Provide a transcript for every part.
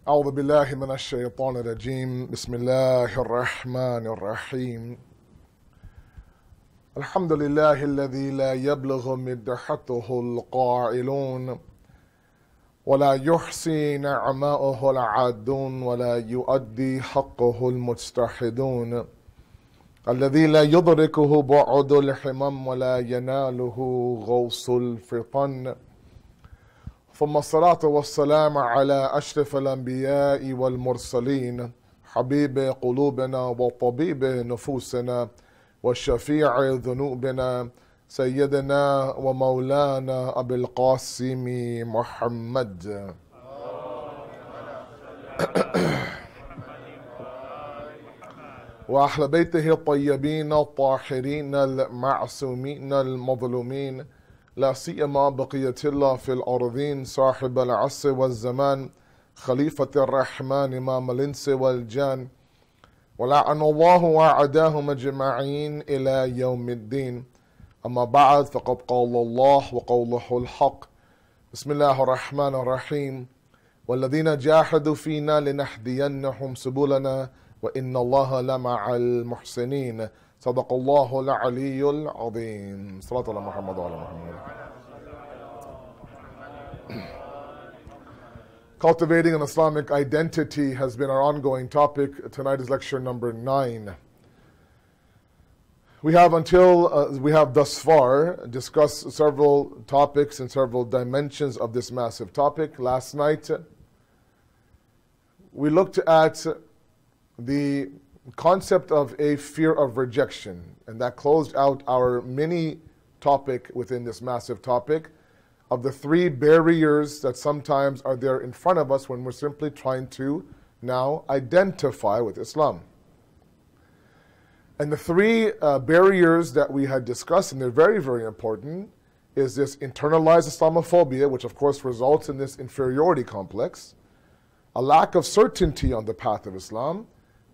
أعوذ بالله من الشيطان الرجيم بسم الله الرحمن الرحيم الحمد لله الذي لا يبلغ مدحته القائلون ولا يحصي نعماءه العادون ولا يؤدي حقه المجتحدون الذي لا يدركه بعد الحمم ولا يناله غوص الفطن ثم الصلاة والسلام على أشرف الأنبياء والمرسلين حبيب قلوبنا وطبيب نفوسنا وشفيع ذنوبنا سيدنا ومولانا أبي القاسم محمد وأهل بيته الطيبين الطاهرين المعصومين المظلومين لا سيما بقية الله في الأرضين صاحب العصر والزمان خليفة الرحمن إمام الإنس والجان ولعن الله وأعداهم أجمعين إلى يوم الدين أما بعد فقد قال الله وقوله الحق بسم الله الرحمن الرحيم والذين جاهدوا فينا لنهدينهم سبلنا وإن الله لمع المحسنين صدق الله العلي العظيم صلاة الله محمد وعلى محمد. Cultivating an Islamic identity has been our ongoing topic. Tonight is lecture number 9. We have thus far discussed several topics and several dimensions of this massive topic. Last night we looked at the concept of a fear of rejection, and that closed out our mini topic within this massive topic of the 3 barriers that sometimes are there in front of us when we're simply trying to now identify with Islam. And the 3 barriers that we had discussed, and they're very, very important, is this internalized Islamophobia, which of course results in this inferiority complex, a lack of certainty on the path of Islam,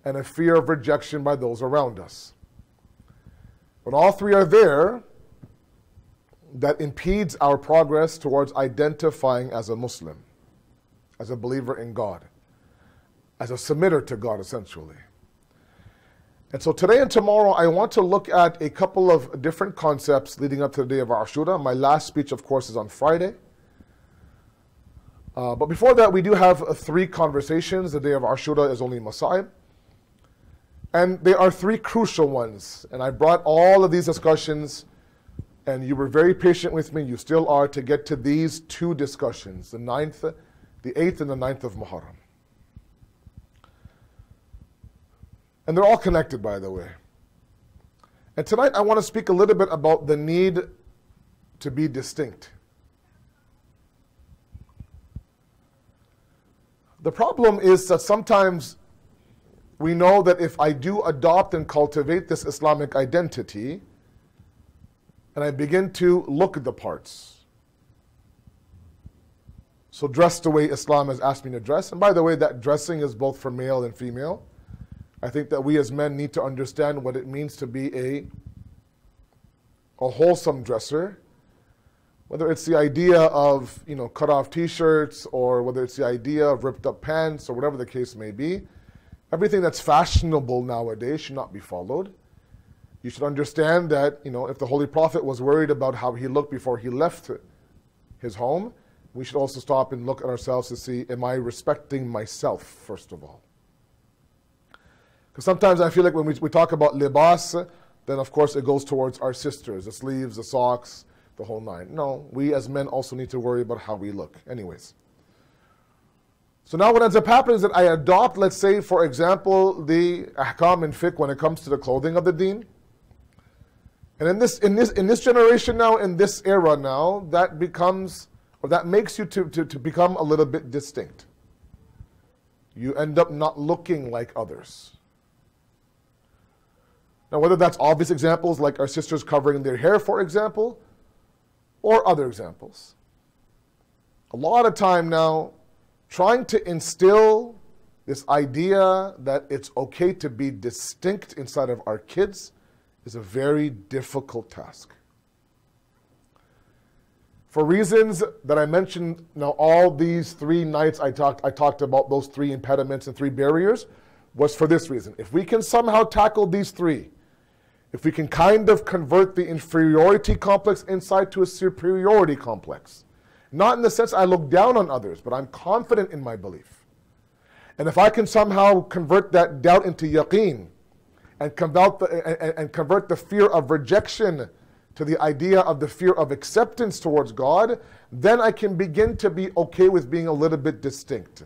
and a fear of rejection by those around us. When all 3 are there, that impedes our progress towards identifying as a Muslim, as a believer in God, as a submitter to God, essentially. And so today and tomorrow, I want to look at a couple of different concepts leading up to the day of Ashura. My last speech, of course, is on Friday. But before that, we do have 3 conversations. The day of Ashura is only Masa'ib. And they are 3 crucial ones. And I brought all of these discussions, and you were very patient with me, you still are, to get to these 2 discussions, the 8th and the 9th of Muharram. And they're all connected, by the way. And tonight I want to speak a little bit about the need to be distinct. The problem is that sometimes we know that if I do adopt and cultivate this Islamic identity, and I begin to look at the parts, so dress the way Islam has asked me to dress, and by the way, that dressing is both for male and female. I think that we as men need to understand what it means to be a wholesome dresser, whether it's the idea of cut off t-shirts, or whether it's the idea of ripped up pants, or whatever the case may be. Everything that's fashionable nowadays should not be followed. You should understand that, if the Holy Prophet was worried about how he looked before he left his home, we should also stop and look at ourselves to see, am I respecting myself, first of all? Because sometimes I feel like when we talk about libas, then of course it goes towards our sisters, the sleeves, the socks, the whole 9. No, we as men also need to worry about how we look. Anyways. So now what ends up happening is that I adopt, let's say, for example, the ahkam and fiqh when it comes to the clothing of the deen. And in this generation now, in this era now, that makes you to become a little bit distinct. You end up not looking like others. Now, whether that's obvious examples like our sisters covering their hair, for example, or other examples. A lot of time now, trying to instill this idea that it's okay to be distinct inside of our kids is a very difficult task. For reasons that I mentioned, now all these 3 nights I talked about those 3 impediments and 3 barriers, was for this reason. If we can somehow tackle these 3, if we can kind of convert the inferiority complex inside to a superiority complex, not in the sense I look down on others, but I'm confident in my belief. And if I can somehow convert that doubt into yaqeen and convert the fear of rejection to the idea of the fear of acceptance towards God, then I can begin to be okay with being a little bit distinct.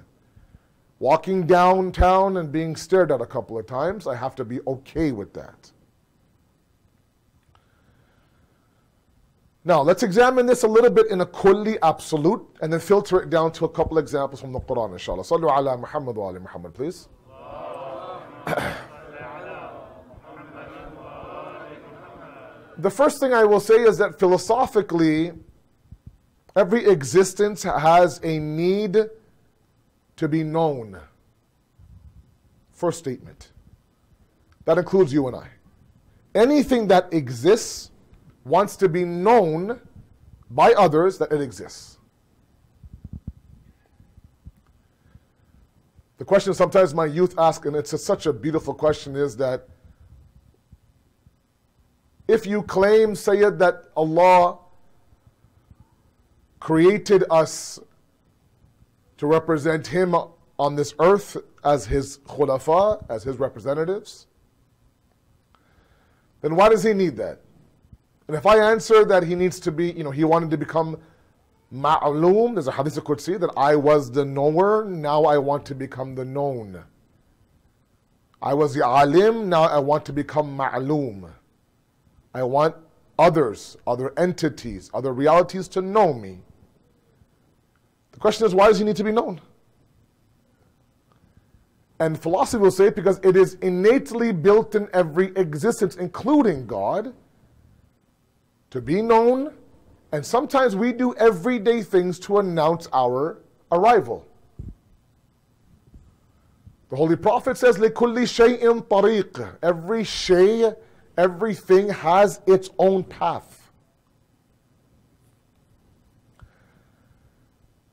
Walking downtown and being stared at a couple of times, I have to be okay with that. Now, let's examine this a little bit in a kulli absolute and then filter it down to a couple examples from the Quran, inshallah. Sallu ala Muhammad wa ali Muhammad, please. The first thing I will say is that philosophically, every existence has a need to be known. First statement. That includes you and I. Anything that exists wants to be known by others that it exists. The question sometimes my youth ask, and it's such a beautiful question, is that if you claim, Sayyid, that Allah created us to represent Him on this earth as His khulafa, as His representatives, then why does He need that? And if I answer that He needs to be, He wanted to become ma'loom, there's a hadith qudsi that I was the knower, now I want to become the known. I was the alim, now I want to become ma'loom. I want others, other entities, other realities to know me. The question is, why does He need to be known? And philosophy will say because it is innately built in every existence, including God, to be known, and sometimes we do everyday things to announce our arrival. The Holy Prophet says, لِكُلِّ شَيْءٍ طَرِيقٍ. Every shay, everything has its own path.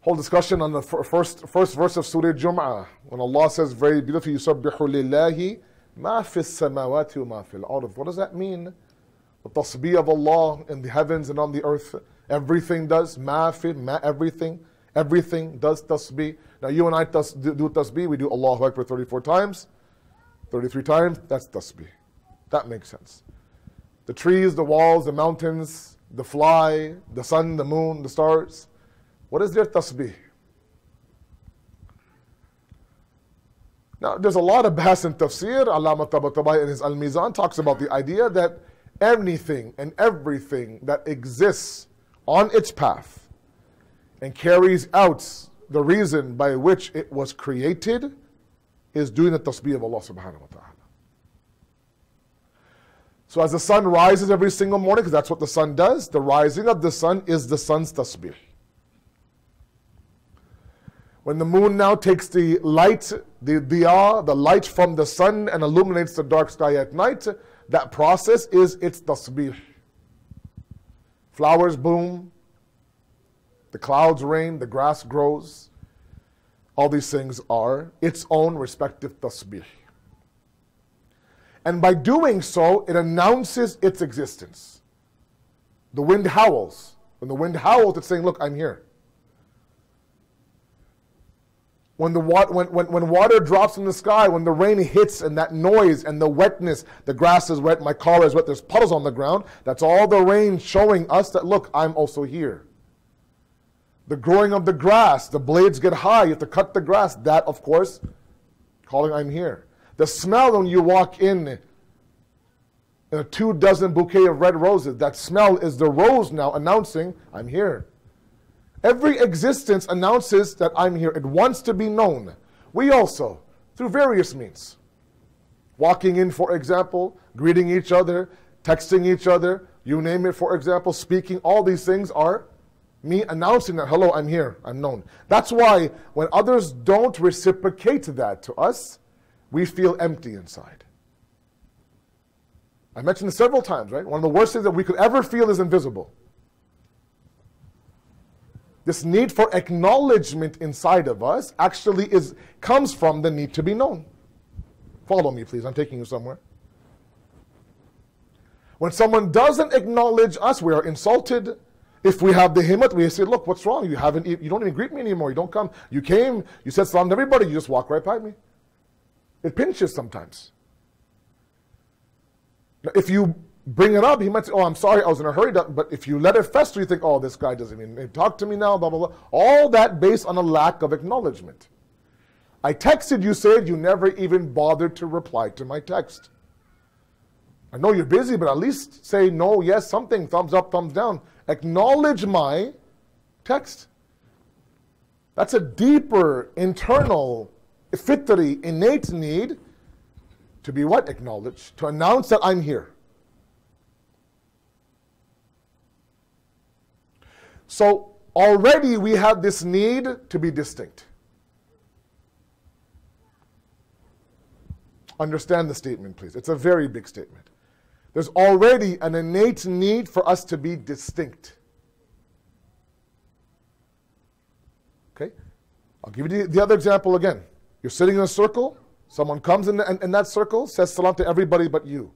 Whole discussion on the first verse of Surah Jum'ah, when Allah says very beautifully, يُسَبِّحُ لِلَّهِ مَا فِي السَّمَاوَاتِ وَمَا فِي الْأَرْضِ. What does that mean? The tasbih of Allah in the heavens and on the earth, everything does. Everything does tasbih. Now you and I do tasbih, we do Allahu Akbar 34 times, 33 times, that's tasbih. That makes sense. The trees, the walls, the mountains, the fly, the sun, the moon, the stars, what is their tasbih? Now there's a lot of bahas in tafsir. Allama Tabatabai in his Al-Mizan talks about the idea that anything and everything that exists on its path and carries out the reason by which it was created is doing the tasbih of Allah subhanahu wa ta'ala. So as the sun rises every single morning, because that's what the sun does, the rising of the sun is the sun's tasbih. When the moon now takes the light, the diya, the light from the sun and illuminates the dark sky at night, that process is its tasbih. Flowers bloom, the clouds rain, the grass grows. All these things are its own respective tasbih. And by doing so, it announces its existence. The wind howls. When the wind howls, it's saying, look, I'm here. When water drops from the sky, when the rain hits and that noise and the wetness, the grass is wet, my car is wet, there's puddles on the ground, that's all the rain showing us that, look, I'm also here. The growing of the grass, the blades get high, you have to cut the grass, that, of course, calling I'm here. The smell when you walk in a 24 bouquet of red roses, that smell is the rose now announcing, I'm here. Every existence announces that I'm here. It wants to be known. We also, through various means, walking in, for example, greeting each other, texting each other, you name it, for example, speaking, all these things are me announcing that, hello, I'm here, I'm known. That's why when others don't reciprocate that to us, we feel empty inside. I mentioned this several times, right? One of the worst things that we could ever feel is invisible. This need for acknowledgement inside of us actually comes from the need to be known. Follow me, please. I'm taking you somewhere. When someone doesn't acknowledge us, we are insulted. If we have the himmat, we say, look, what's wrong? You don't even greet me anymore. You don't come. You came, you said salam to everybody, you just walk right by me. It pinches sometimes. Now, if you bring it up, he might say, oh, I'm sorry, I was in a hurry. But if you let it fester, you think, oh, this guy doesn't even talk to me now, blah, blah, blah. All that based on a lack of acknowledgement. I texted you, said you never even bothered to reply to my text. I know you're busy, but at least say no, yes, something, thumbs up, thumbs down. Acknowledge my text. That's a deeper, internal, fitri, innate need to be what? Acknowledged. To announce that I'm here. So already we have this need to be distinct. Understand the statement, please. It's a very big statement. There's already an innate need for us to be distinct. Okay? I'll give you the other example again. You're sitting in a circle. Someone comes in that circle, says salam to everybody but you.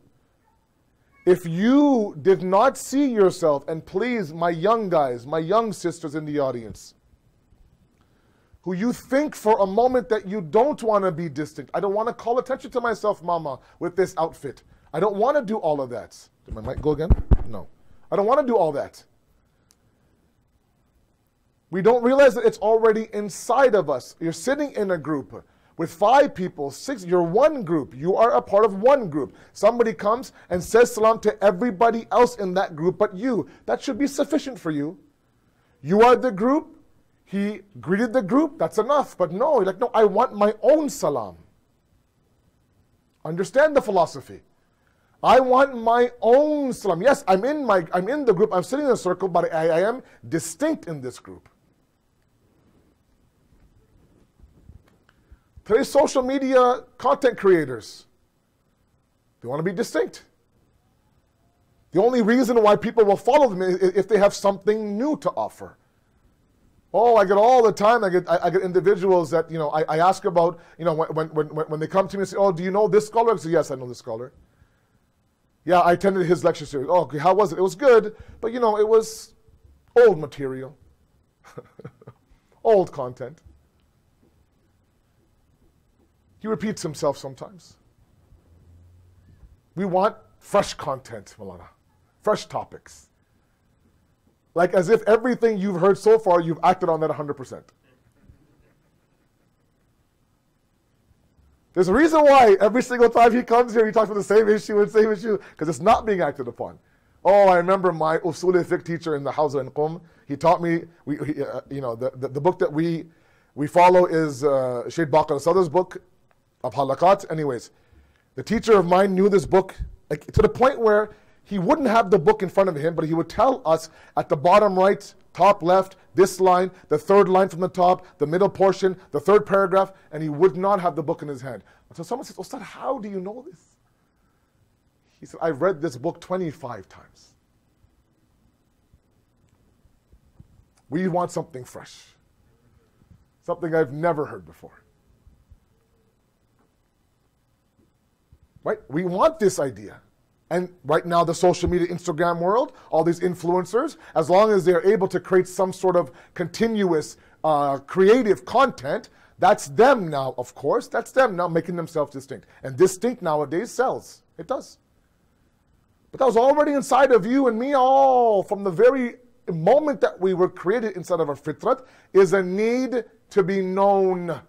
If you did not see yourself, and please, my young guys, my young sisters in the audience, who you think for a moment that you don't want to be distinct. I don't want to call attention to myself, mama, with this outfit. I don't want to do all of that. Did my mic go again? No. I don't want to do all that. We don't realize that it's already inside of us. You're sitting in a group with 5 people, 6, you're one group. You are a part of one group. Somebody comes and says salam to everybody else in that group but you. That should be sufficient for you. You are the group. He greeted the group. That's enough. But no, you're like, no, I want my own salam. Understand the philosophy. I want my own salam. Yes, I'm in the group. I'm sitting in a circle, but I am distinct in this group. Today's social media content creators, they want to be distinct. The only reason why people will follow them is if they have something new to offer. Oh, I get all the time. I get individuals that I ask about. When they come to me and say, "Oh, do you know this scholar?" I say, "Yes, I know this scholar." Yeah, I attended his lecture series. Oh, okay, how was it? It was good, but it was old material, old content. He repeats himself sometimes. We want fresh content, Malana, fresh topics. Like as if everything you've heard so far, you've acted on that 100%. There's a reason why every single time he comes here, he talks about the same issue, because it's not being acted upon. Oh, I remember my usul fiqh teacher in the Hawza in Qum. He taught me, the book that we follow is Shaykh Baqir al-Sadr's book of Halaqat. Anyways, the teacher of mine knew this book to the point where he wouldn't have the book in front of him, but he would tell us at the bottom right, top left, this line, the third line from the top, the middle portion, the third paragraph, and he would not have the book in his hand. So someone says, Ustad, how do you know this? He said, I've read this book 25 times. We want something fresh, something I've never heard before. Right? We want this idea. And right now, the social media, Instagram world, all these influencers, as long as they're able to create some sort of continuous creative content, that's them now, of course. That's them now making themselves distinct. And distinct nowadays sells. It does. But that was already inside of you and me all from the very moment that we were created inside of our fitrat is a need to be known.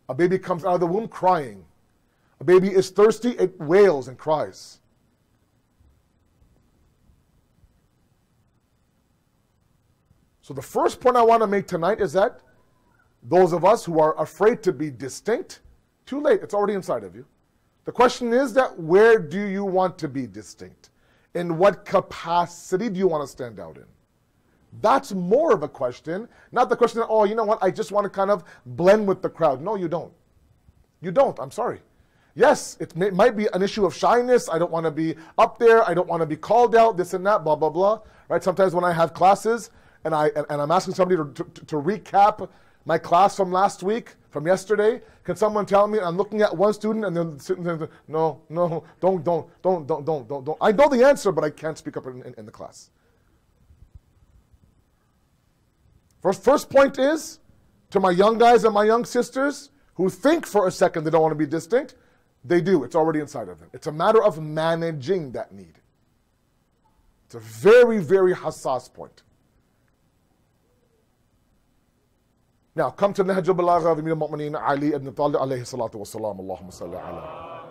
A baby comes out of the womb crying. A baby is thirsty, it wails and cries. So the first point I want to make tonight is that those of us who are afraid to be distinct, too late, it's already inside of you. The question is that where do you want to be distinct? In what capacity do you want to stand out in? That's more of a question, not the question that, oh, you know what, I just want to kind of blend with the crowd. No, you don't. You don't, I'm sorry. Yes, it might be an issue of shyness. I don't want to be up there. I don't want to be called out, this and that, blah, blah, blah. Right? Sometimes when I have classes, and I'm asking somebody to recap my class from last week, from yesterday, can someone tell me? I'm looking at one student and then sitting there, no, don't. I know the answer, but I can't speak up in the class. First point is, to my young guys and my young sisters who think for a second they don't want to be distinct, they do. It's already inside of them. It's a matter of managing that need. It's a very, very hassas point. Now, come to Nahj al-Balagha of Amir al-Mu'mineen Ali ibn Talib alayhi salatu wa salam. Allahumma salli ala.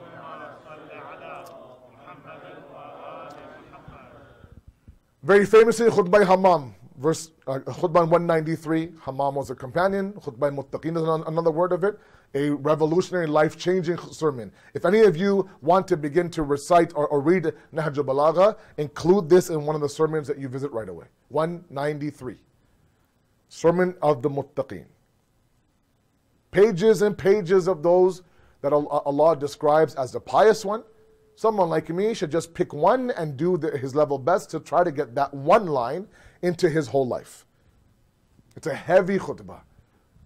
Very famously, Khutbah Hammam, Khutbah 193. Hammam was a companion. Khutbah Muttaqin is another word of it. A revolutionary, life-changing sermon. If any of you want to begin to recite or read Nahj al-Balagha, include this in one of the sermons that you visit right away. 193. Sermon of the Muttaqin. Pages and pages of those that Allah describes as the pious one. Someone like me should just pick one and do his level best to try to get that one line into his whole life. It's a heavy khutbah,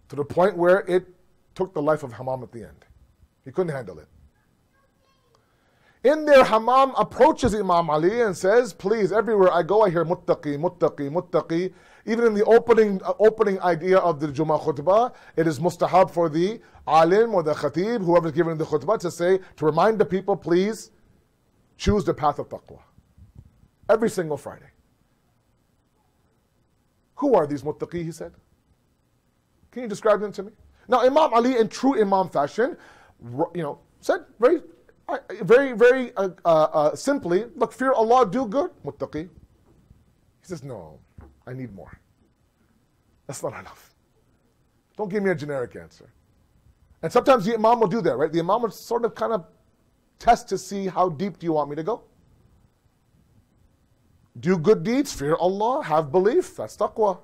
to the point where it took the life of Hammam at the end. He couldn't handle it. In there, Hammam approaches Imam Ali and says, please, everywhere I go, I hear muttaqi, muttaqi, muttaqi. Even in the opening idea of the Jummah khutbah, it is mustahab for the alim or the khatib, whoever's giving the khutbah, to say, to remind the people, please, choose the path of taqwa. Every single Friday. Who are these muttaqi, he said? Can you describe them to me? Now, Imam Ali, in true Imam fashion, said very simply, look, fear Allah, do good, muttaqi. He says, no, I need more. That's not enough. Don't give me a generic answer. And sometimes the Imam will do that, right? The Imam will sort of kind of test to see how deep do you want me to go. Do good deeds, fear Allah, have belief, that's taqwa.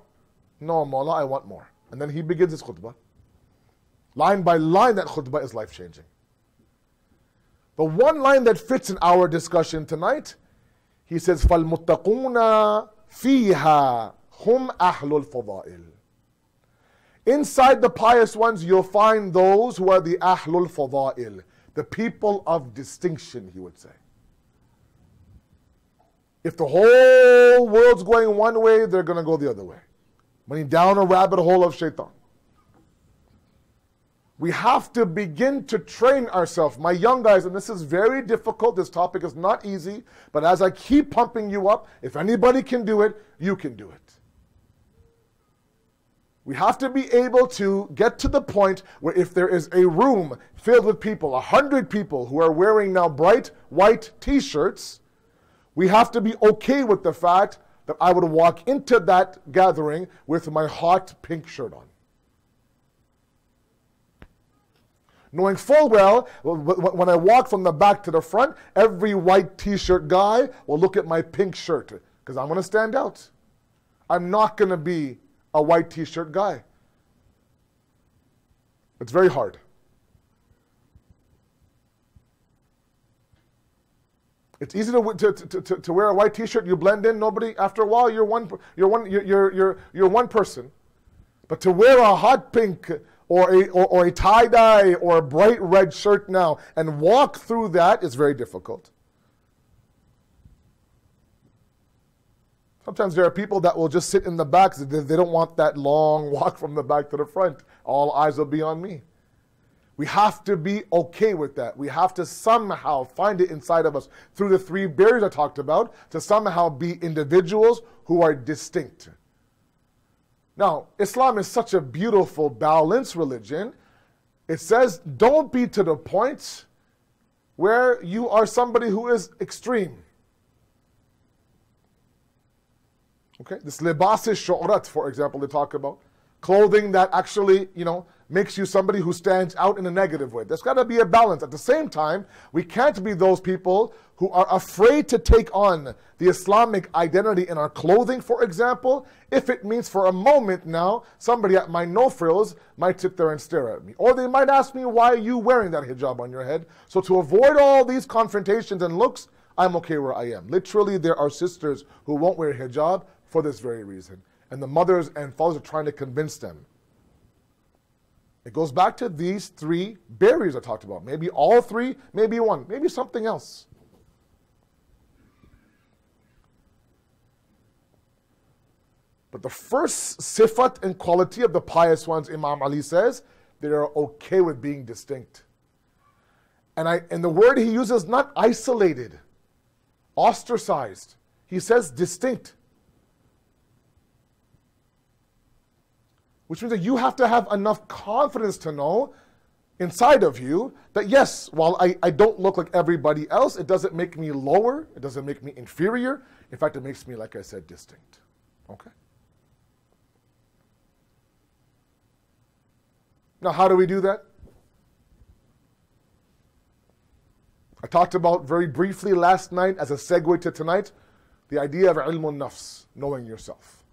No, Mawla, I want more. And then he begins his khutbah. Line by line, that khutbah is life-changing. The one line that fits in our discussion tonight, he says, فَالْمُتَّقُونَ فِيهَا هُمْ أَهْلُ الْفَضَائِلِ. Inside the pious ones, you'll find those who are the Ahlul Fadail, the people of distinction, he would say. If the whole world's going one way, they're going to go the other way. Running down a rabbit hole of shaitan. We have to begin to train ourselves. My young guys, and this is very difficult, this topic is not easy, but as I keep pumping you up, if anybody can do it, you can do it. We have to be able to get to the point where if there is a room filled with people, 100 people who are wearing now bright white t-shirts, we have to be okay with the fact that I would walk into that gathering with my hot pink shirt on. Knowing full well, when I walk from the back to the front, every white t-shirt guy will look at my pink shirt, because I'm going to stand out. I'm not going to be a white t-shirt guy. It's very hard. It's easy to wear a white t-shirt, you blend in, nobody, after a while you're one person. But to wear a hot pink or a tie-dye or a bright red shirt now and walk through that is very difficult. Sometimes there are people that will just sit in the back. They don't want that long walk from the back to the front. All eyes will be on me. We have to be okay with that. We have to somehow find it inside of us through the three barriers I talked about to somehow be individuals who are distinct. Now, Islam is such a beautiful, balanced religion. It says, don't be to the point where you are somebody who is extreme. Okay, this libas shu'rat, for example, they talk about. Clothing that actually, makes you somebody who stands out in a negative way. There's got to be a balance. At the same time, we can't be those people who are afraid to take on the Islamic identity in our clothing, for example, if it means for a moment now, somebody at my no-frills might sit there and stare at me. Or they might ask me, why are you wearing that hijab on your head? So to avoid all these confrontations and looks, I'm okay where I am. Literally, there are sisters who won't wear hijab for this very reason. And the mothers and fathers are trying to convince them. It goes back to these three barriers I talked about. Maybe all three, maybe one, maybe something else. But the first sifat and quality of the pious ones, Imam Ali says, they are okay with being distinct. And the word he uses, not isolated, ostracized. He says distinct. Which means that you have to have enough confidence to know inside of you that yes, while I don't look like everybody else, it doesn't make me lower, it doesn't make me inferior. In fact, it makes me, like I said, distinct. Okay? Now, how do we do that? I talked about very briefly last night as a segue to tonight, the idea of ilmun nafs, knowing yourself.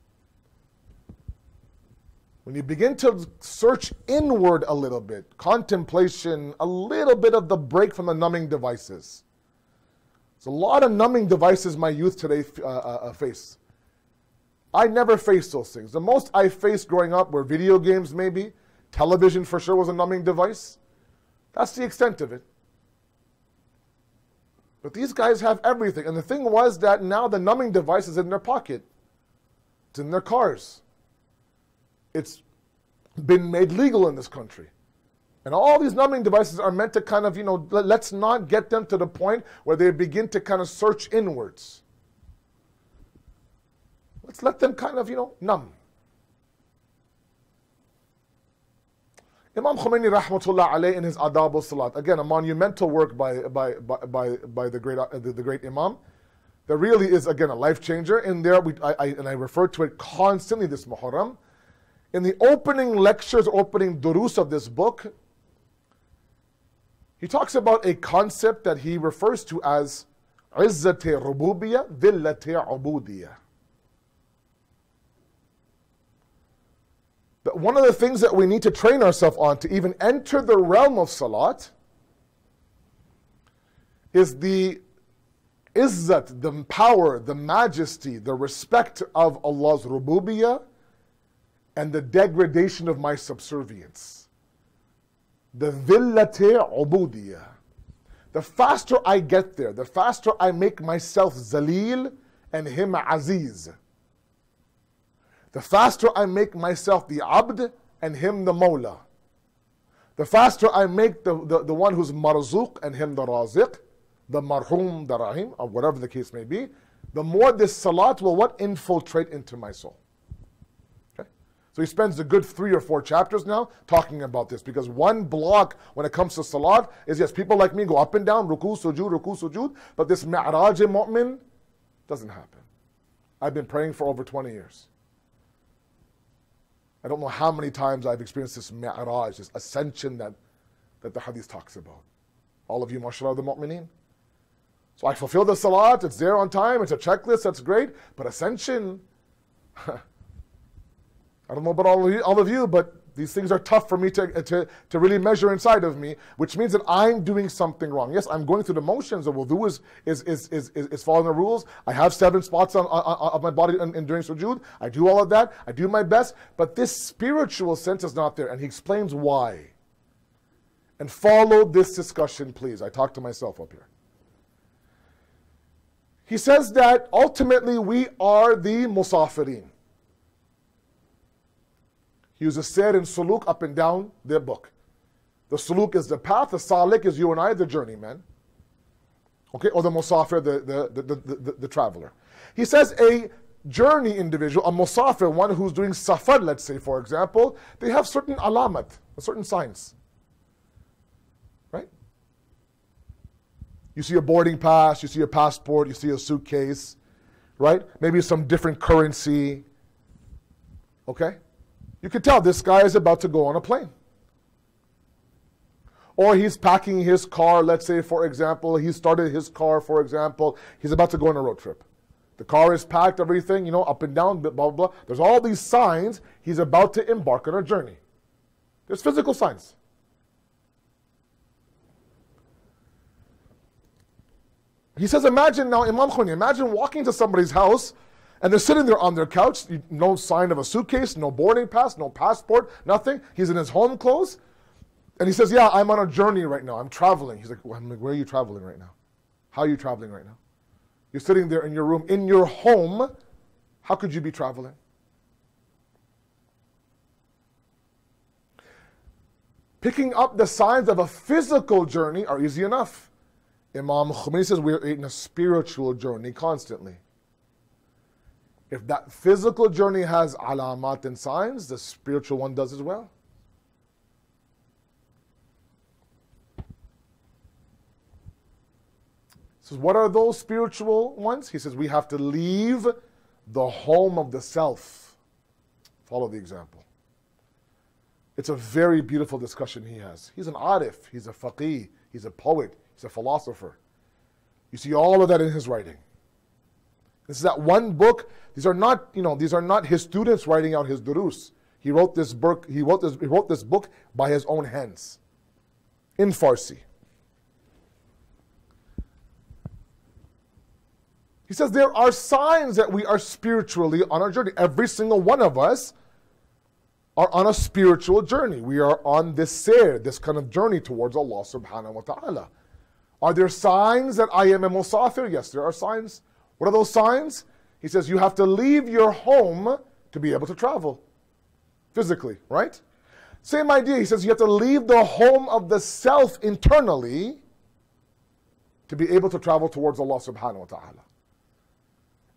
When you begin to search inward a little bit, contemplation, a little bit of the break from the numbing devices. There's a lot of numbing devices my youth today face. I never faced those things. The most I faced growing up were video games maybe. Television for sure was a numbing device. That's the extent of it. But these guys have everything. And the thing was that now the numbing device is in their pocket. It's in their cars. It's been made legal in this country. And all these numbing devices are meant to kind of, let's not get them to the point where they begin to kind of search inwards. Let's let them kind of, numb. Imam Khomeini rahmatullah alayh in his Adab al-Salat, again a monumental work by the great Imam, that really is again a life changer. In there, I refer to it constantly this Muharram. In the opening lectures, opening durus of this book, he talks about a concept that he refers to as izzati rububiyya, dhillati ubudiyya. That one of the things that we need to train ourselves on to even enter the realm of salat is the izzat, the power, the majesty, the respect of Allah's rububiyyah, and the degradation of my subservience. The dhillati ubudiyya. The faster I get there, the faster I make myself zalil and him aziz. The faster I make myself the abd and him the mawla. The faster I make the one who's marzuq and him the raziq, the marhum, the rahim, or whatever the case may be, the more this salat will infiltrate into my soul. So he spends a good 3 or 4 chapters now talking about this, because one block when it comes to salat is, yes, people like me go up and down, ruku, sujood, but this mi'raj mu'min doesn't happen. I've been praying for over 20 years. I don't know how many times I've experienced this mi'raj, this ascension that the hadith talks about. All of you, mashallah, the mu'mineen. So I fulfill the salat, it's there on time, it's a checklist, that's great, but ascension, I don't know about all of you, but these things are tough for me to really measure inside of me, which means that I'm doing something wrong. Yes, I'm going through the motions. The wudu is following the rules. I have 7 spots on my body during sujood. I do all of that. I do my best. But this spiritual sense is not there. And he explains why. And follow this discussion, please. I talk to myself up here. He says that ultimately we are the musafirin. He uses sair and suluk up and down their book. The suluk is the path, the salik is you and I, the journeyman. Okay, or the musafir, the traveler. He says a journey individual, a musafir, one who's doing safar, let's say, for example, they have certain alamat, certain signs. Right? You see a boarding pass, you see a passport, you see a suitcase, right? Maybe some different currency. Okay? You can tell this guy is about to go on a plane. Or he's packing his car, let's say, for example, he started his car, for example, he's about to go on a road trip. The car is packed, everything, up and down, blah, blah, blah. There's all these signs he's about to embark on a journey. There's physical signs. He says, imagine now, Imam Khomeini, imagine walking to somebody's house And they're sitting there on their couch, no sign of a suitcase, no boarding pass, no passport, nothing. He's in his home clothes. And he says, yeah, I'm on a journey right now. I'm traveling. He's like, well, where are you traveling right now? How are you traveling right now? You're sitting there in your room, in your home. How could you be traveling? Picking up the signs of a physical journey are easy enough. Imam Khomeini says we're in a spiritual journey constantly. If that physical journey has alamat and signs, the spiritual one does as well. So what are those spiritual ones? He says we have to leave the home of the self. Follow the example. It's a very beautiful discussion he has. He's an arif, he's a faqih, he's a poet, he's a philosopher. You see all of that in his writing. This is that one book. These are not his students writing out his durus. He wrote this book by his own hands in Farsi. He says there are signs that we are spiritually on our journey. Every single one of us are on a spiritual journey. We are on this sayr, this kind of journey towards Allah subhanahu wa ta'ala. Are there signs that I am a musafir? Yes, there are signs. What are those signs? He says you have to leave your home to be able to travel physically, right? Same idea. He says you have to leave the home of the self internally to be able to travel towards Allah subhanahu wa ta'ala.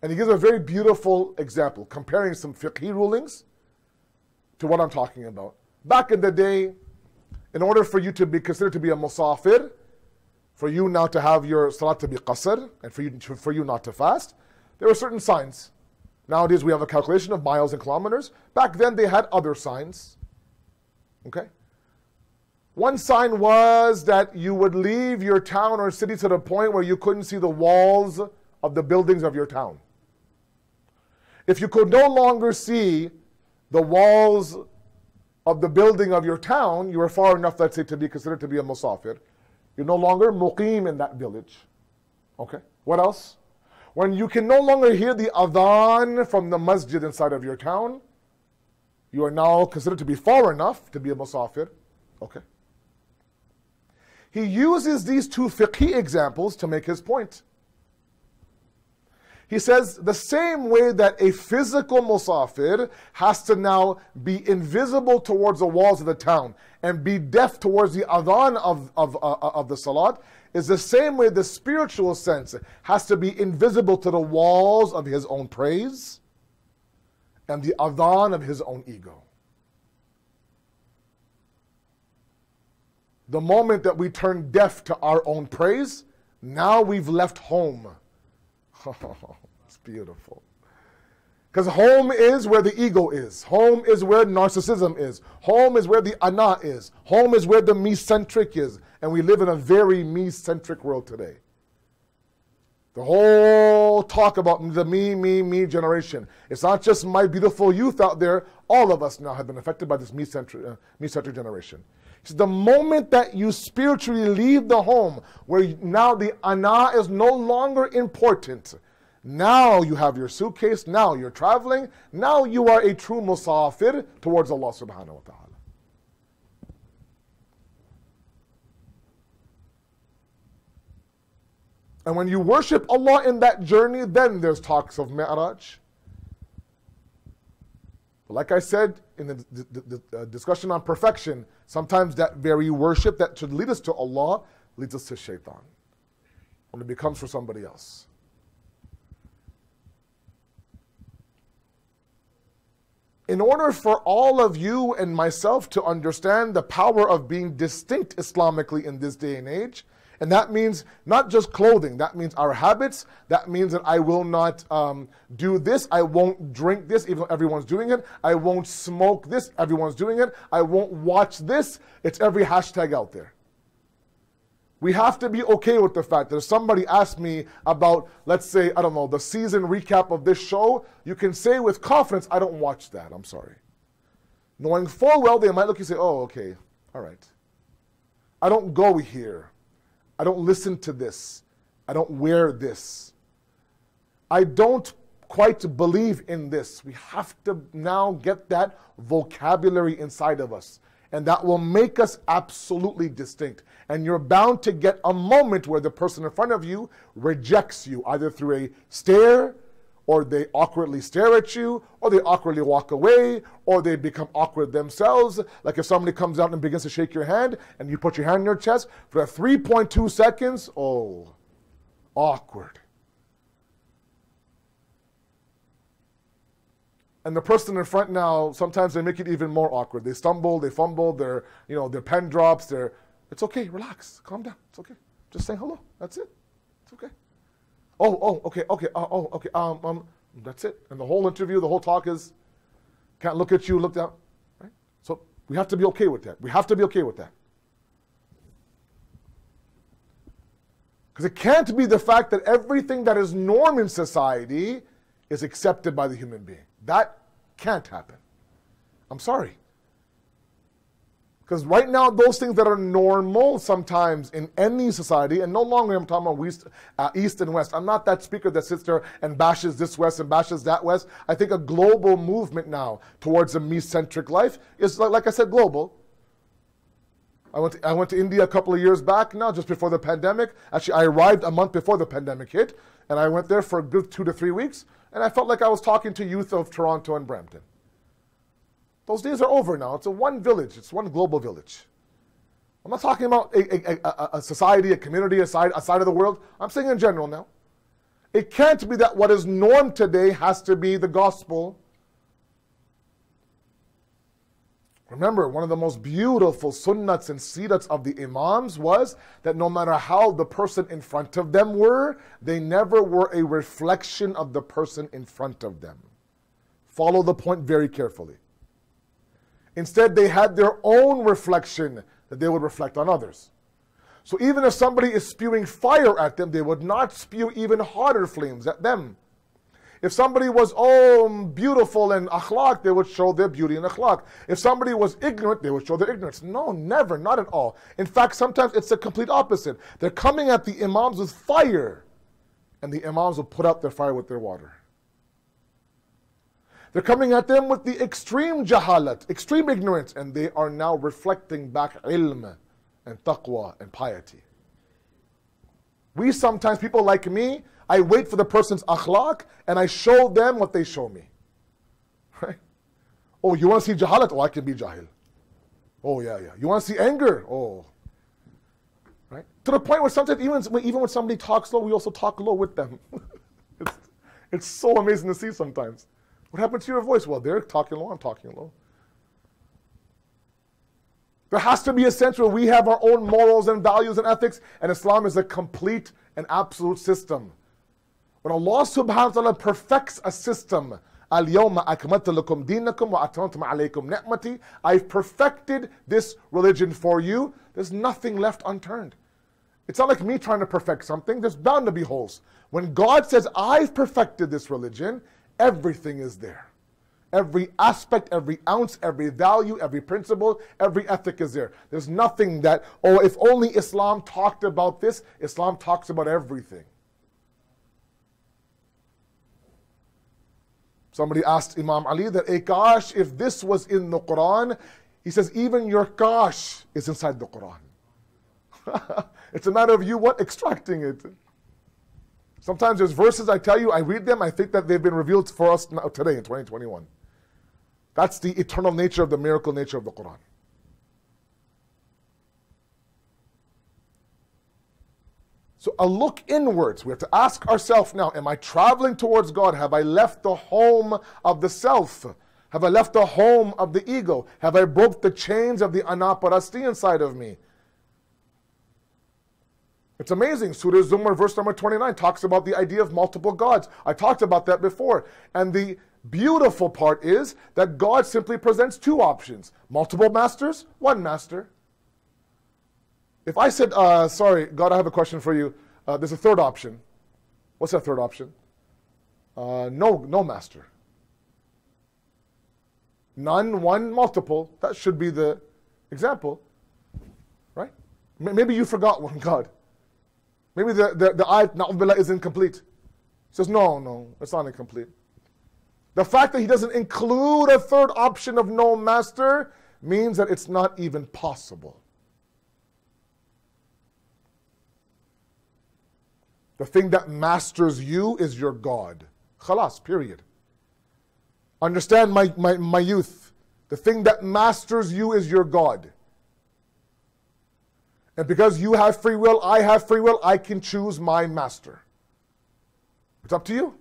And he gives a very beautiful example, comparing some fiqhi rulings to what I'm talking about. Back in the day, in order for you to be considered to be a musafir, for you now to have your salat to be qasr, and for you not to fast, there were certain signs. Nowadays we have a calculation of miles and kilometers. Back then they had other signs. Okay? One sign was that you would leave your town or city to the point where you couldn't see the walls of the buildings of your town. If you could no longer see the walls of the building of your town, you were far enough, let's say, to be considered to be a musafir. You're no longer muqim in that village. Okay? What else? When you can no longer hear the adhan from the masjid inside of your town, you are now considered to be far enough to be a musafir. Okay? He uses these two fiqhi examples to make his point. He says the same way that a physical musafir has to now be invisible towards the walls of the town and be deaf towards the adhan of the salat, is the same way the spiritual sense has to be invisible to the walls of his own praise and the adhan of his own ego. The moment that we turn deaf to our own praise, now we've left home. It's beautiful. Because home is where the ego is. Home is where narcissism is. Home is where the ana is. Home is where the me-centric is. And we live in a very me-centric world today. The whole talk about the me generation. It's not just my beautiful youth out there. All of us now have been affected by this me-centric generation. So the moment that you spiritually leave the home, where now the ana is no longer important, now you have your suitcase, now you're traveling, now you are a true musafir towards Allah subhanahu wa ta'ala. And when you worship Allah in that journey, then there's talks of Mi'raj. But like I said in the discussion on perfection, sometimes that very worship that should lead us to Allah leads us to shaitan. When it becomes for somebody else. In order for all of you and myself to understand the power of being distinct Islamically in this day and age, and that means not just clothing, that means our habits, that means that I will not do this, I won't drink this, even though everyone's doing it, I won't smoke this, everyone's doing it, I won't watch this, it's every hashtag out there. We have to be okay with the fact that if somebody asks me about, let's say, I don't know, the season recap of this show, you can say with confidence, I don't watch that, I'm sorry. Knowing full well, they might look and say, oh, okay, all right. I don't go here. I don't listen to this. I don't wear this. I don't quite believe in this. We have to now get that vocabulary inside of us. And that will make us absolutely distinct. And you're bound to get a moment where the person in front of you rejects you, either through a stare, or they awkwardly stare at you, or they awkwardly walk away, or they become awkward themselves. Like if somebody comes out and begins to shake your hand, and you put your hand in your chest, for 3.2 seconds, oh, awkward. And the person in front now, sometimes they make it even more awkward. They stumble, they fumble, their pen drops, it's okay, relax, calm down, it's okay. Just say hello, that's it, it's okay. Okay, that's it. And the whole interview, the whole talk is, can't look at you, look down, right? So we have to be okay with that. We have to be okay with that. Because it can't be the fact that everything that is norm in society is accepted by the human being. That can't happen. I'm sorry. Because right now, those things that are normal sometimes in any society, and no longer I'm talking about East and West. I'm not that speaker that sits there and bashes this West and bashes that West. I think a global movement now towards a me-centric life is, like I said, global. I went to India a couple of years back now, just before the pandemic. Actually, I arrived a month before the pandemic hit, and I went there for a good 2 to 3 weeks, and I felt like I was talking to youth of Toronto and Brampton. Those days are over now. It's one village. It's one global village. I'm not talking about a society, a community, a side of the world. I'm saying in general now. It can't be that what is norm today has to be the gospel. Remember, one of the most beautiful sunnats and sirats of the imams was that no matter how the person in front of them were, they never were a reflection of the person in front of them. Follow the point very carefully. Instead, they had their own reflection that they would reflect on others. So even if somebody is spewing fire at them, they would not spew even hotter flames at them. If somebody was, beautiful and akhlaq, they would show their beauty and akhlaq. If somebody was ignorant, they would show their ignorance. No, never, not at all. In fact, sometimes it's the complete opposite. They're coming at the imams with fire, and the imams will put out their fire with their water. They're coming at them with the extreme jahalat, extreme ignorance, and they are now reflecting back ilm and taqwa and piety. We sometimes, people like me, I wait for the person's akhlaq and I show them what they show me. Right? Oh, you want to see jahalat? Oh, I can be jahil. Oh, yeah. You want to see anger? Oh. Right? To the point where sometimes even when somebody talks low, we also talk low with them. It's so amazing to see sometimes. What happened to your voice? Well, they're talking low, I'm talking low. There has to be a sense where we have our own morals and values and ethics, and Islam is a complete and absolute system. When Allah subhanahu wa ta'ala perfects a system, Al-yawma akmaltu lakum dinakum wa atmamtu alaykum ni'mati, I've perfected this religion for you, there's nothing left unturned. It's not like me trying to perfect something, there's bound to be holes. When God says, I've perfected this religion, everything is there. Every aspect, every ounce, every value, every principle, every ethic is there. There's nothing that, if only Islam talked about this, Islam talks about everything. Somebody asked Imam Ali that, kash, if this was in the Quran, he says, even your kash is inside the Quran. It's a matter of you, extracting it. Sometimes there's verses, I tell you, I read them, I think that they've been revealed for us now, today in 2021. That's the eternal nature of the miracle nature of the Quran. So a look inwards. We have to ask ourselves now, am I traveling towards God? Have I left the home of the self? Have I left the home of the ego? Have I broke the chains of the anaparasti inside of me? It's amazing. Surah Zumar, verse number 29, talks about the idea of multiple gods. I talked about that before. And the beautiful part is that God simply presents two options. Multiple masters, one master. If I said, sorry, God, I have a question for you. There's a third option. What's that third option? No master. None, one, multiple. That should be the example. Right? Maybe you forgot one God. Maybe the ayat, na'udhu billah, is incomplete. He says, no, it's not incomplete. The fact that he doesn't include a third option of no master means that it's not even possible. The thing that masters you is your God. Khalas, period. Understand, my youth. The thing that masters you is your God. And because you have free will, I have free will, I can choose my master. It's up to you.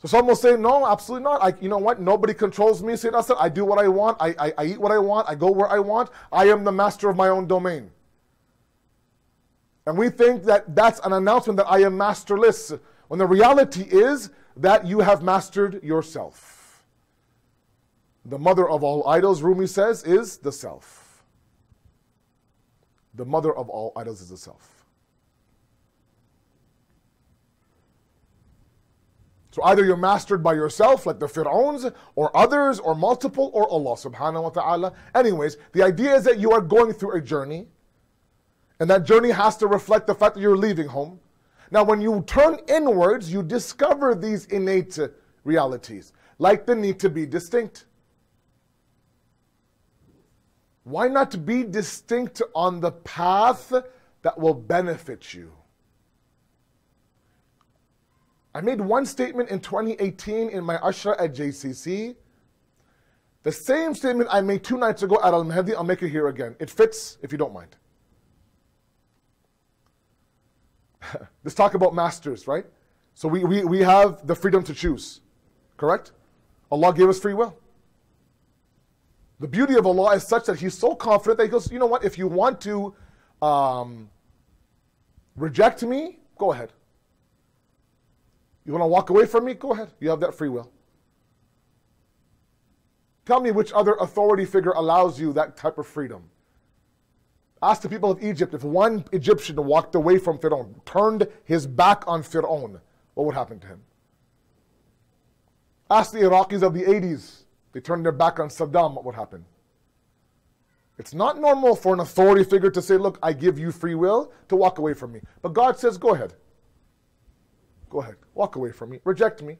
So some will say, no, absolutely not. You know what? Nobody controls me. Sayyidina said, I do what I want. I eat what I want. I go where I want. I am the master of my own domain. And we think that that's an announcement that I am masterless, when the reality is that you have mastered yourself. The mother of all idols, Rumi says, is the self. The mother of all idols is the self. So either you're mastered by yourself, like the Fir'auns, or others, or multiple, or Allah subhanahu wa ta'ala. Anyways, the idea is that you are going through a journey, and that journey has to reflect the fact that you're leaving home. Now, when you turn inwards, you discover these innate realities, like the need to be distinct. Why not be distinct on the path that will benefit you? I made one statement in 2018 in my Ashra at JCC. The same statement I made 2 nights ago at Al-Mahdi, I'll make it here again. It fits if you don't mind. Let's talk about masters, right? So we have the freedom to choose, correct? Allah gave us free will. The beauty of Allah is such that He's so confident that He goes, you know what, if you want to reject me, go ahead. You want to walk away from me? Go ahead. You have that free will. Tell me which other authority figure allows you that type of freedom. Ask the people of Egypt, if one Egyptian walked away from Fir'aun, turned his back on Fir'aun, what would happen to him? Ask the Iraqis of the 80s, they turned their back on Saddam, what would happen? It's not normal for an authority figure to say, look, I give you free will to walk away from me. But God says, go ahead. Go ahead, walk away from me, reject me.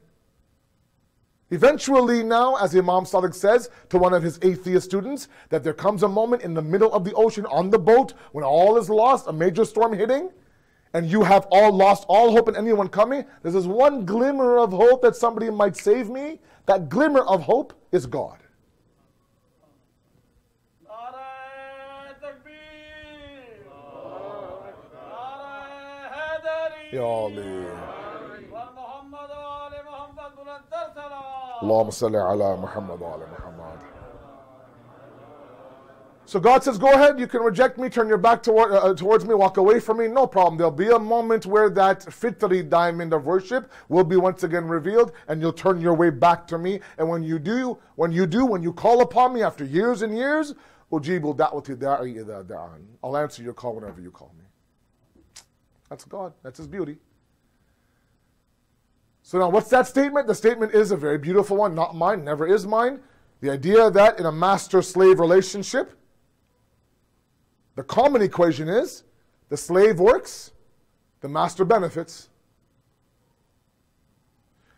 Eventually now, as Imam Sadiq says to one of his atheist students, that there comes a moment in the middle of the ocean on the boat when all is lost, a major storm hitting, and you have all lost all hope in anyone coming. There's this one glimmer of hope that somebody might save me. That glimmer of hope is God. Ya Ali. Allahumma salli ala Muhammad wa ala Muhammad. So God says, go ahead, you can reject me, turn your back towards me, walk away from me, no problem. There'll be a moment where that fitri diamond of worship will be once again revealed, and you'll turn your way back to me. And when you call upon me after years and years, ujibu da'wati da'i idha da'an. I'll answer your call whenever you call me. That's God, that's His beauty. So now what's that statement? The statement is a very beautiful one, not mine, never is mine. The idea that in a master-slave relationship, the common equation is the slave works, the master benefits.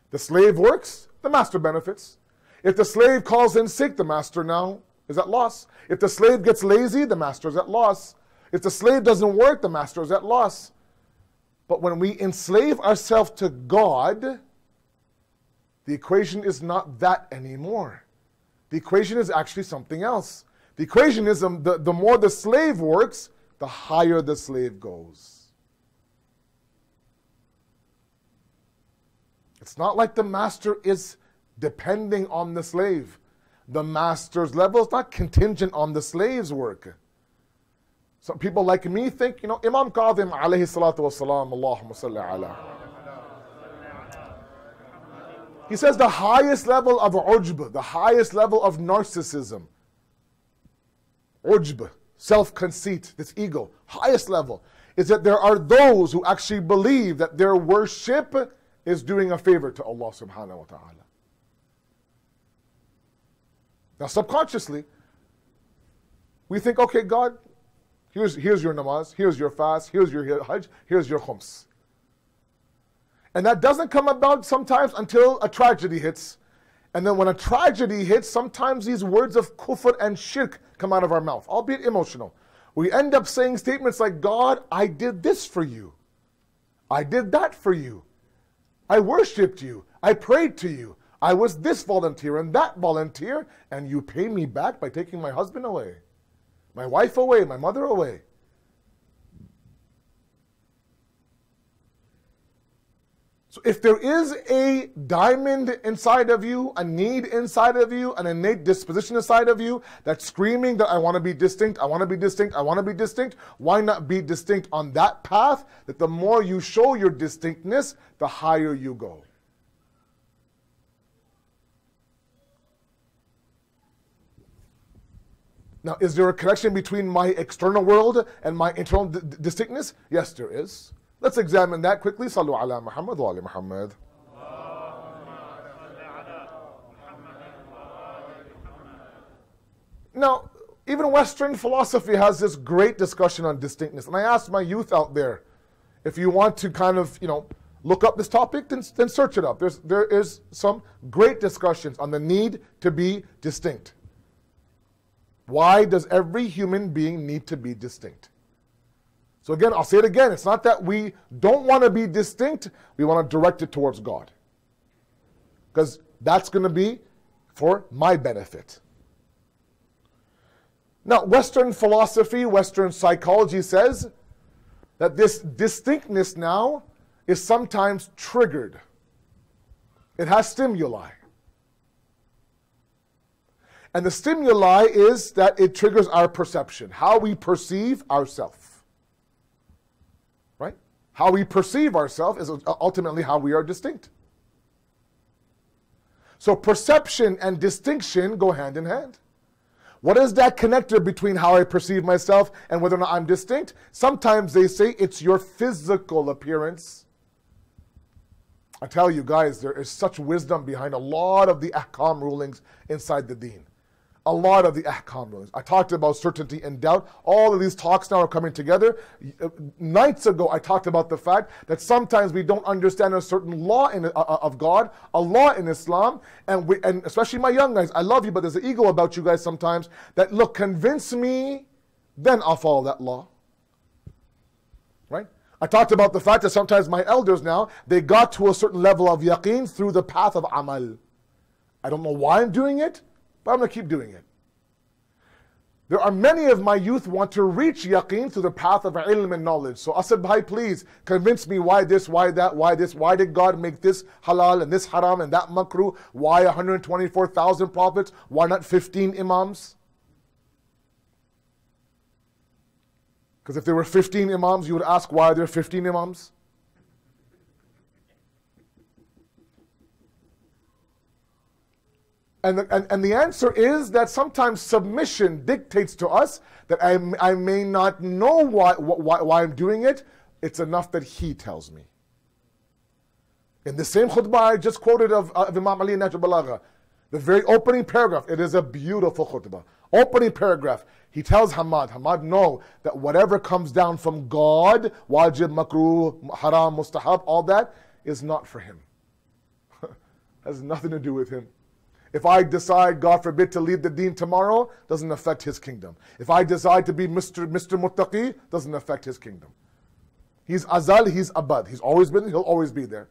The slave works, the master benefits. If the slave calls in sick, the master now is at loss. If the slave gets lazy, the master is at loss. If the slave doesn't work, the master is at loss. But when we enslave ourselves to God, the equation is not that anymore. The equation is actually something else. The equation is the more the slave works, the higher the slave goes. It's not like the master is depending on the slave. The master's level is not contingent on the slave's work. Some people like me think, Imam Qadim alayhi salatu wasalam, Allahumma salli ala. He says the highest level of ujb, the highest level of narcissism, ujb, self-conceit, this ego, highest level, is that there are those who actually believe that their worship is doing a favor to Allah subhanahu wa ta'ala. Now subconsciously, we think, okay, God, here's your namaz, here's your fast, here's your hajj, here's your khums. And that doesn't come about sometimes until a tragedy hits. And then when a tragedy hits, sometimes these words of kufr and shirk come out of our mouth, albeit emotional. We end up saying statements like, God, I did this for you. I did that for you. I worshipped you. I prayed to you. I was this volunteer and that volunteer, and you pay me back by taking my husband away, my wife away, my mother away. So if there is a diamond inside of you, a need inside of you, an innate disposition inside of you that's screaming that I want to be distinct, I want to be distinct, I want to be distinct, why not be distinct on that path that the more you show your distinctness, the higher you go? Now, is there a connection between my external world and my internal distinctness? Yes, there is. Let's examine that quickly. Sallu ala Muhammad wa ali Muhammad. Now, even Western philosophy has this great discussion on distinctness. And I asked my youth out there, if you want to kind of, look up this topic, then search it up. There is some great discussions on the need to be distinct. Why does every human being need to be distinct? So again, I'll say it again. It's not that we don't want to be distinct. We want to direct it towards God. Because that's going to be for my benefit. Now, Western philosophy, Western psychology says that this distinctness now is sometimes triggered. It has stimuli. And the stimuli is that it triggers our perception, how we perceive ourselves. Right? How we perceive ourselves is ultimately how we are distinct. So perception and distinction go hand in hand. What is that connector between how I perceive myself and whether or not I'm distinct? Sometimes they say it's your physical appearance. I tell you guys, there is such wisdom behind a lot of the ahkam rulings inside the deen. A lot of the ahkam rulings. I talked about certainty and doubt. All of these talks now are coming together. Nights ago, I talked about the fact that sometimes we don't understand a certain law of God, a law in Islam, and especially my young guys, I love you, but there's an ego about you guys sometimes that, look, convince me, then I'll follow that law. Right? I talked about the fact that sometimes my elders now, they got to a certain level of yaqeen through the path of amal. I don't know why I'm doing it, but I'm going to keep doing it. There are many of my youth want to reach yaqeen through the path of ilm and knowledge. So Asad Bhai, please convince me why this, why that, why this, why did God make this halal and this haram and that makruh? Why 124,000 prophets? Why not 15 imams? Because if there were 15 imams, you would ask, why are there 15 imams? And the answer is that sometimes submission dictates to us that I may not know why I'm doing it. It's enough that he tells me. In the same khutbah I just quoted of Imam Ali Nahj al-Balagha, the very opening paragraph, it is a beautiful khutbah. Opening paragraph, he tells Hamad, know that whatever comes down from God, wajib, makruh, haram, mustahab, all that is not for him. Has nothing to do with him. If I decide, God forbid, to leave the deen tomorrow, doesn't affect his kingdom. If I decide to be Mr. Muttaqi, doesn't affect his kingdom. He's azal, he's abad. He's always been, he'll always be there.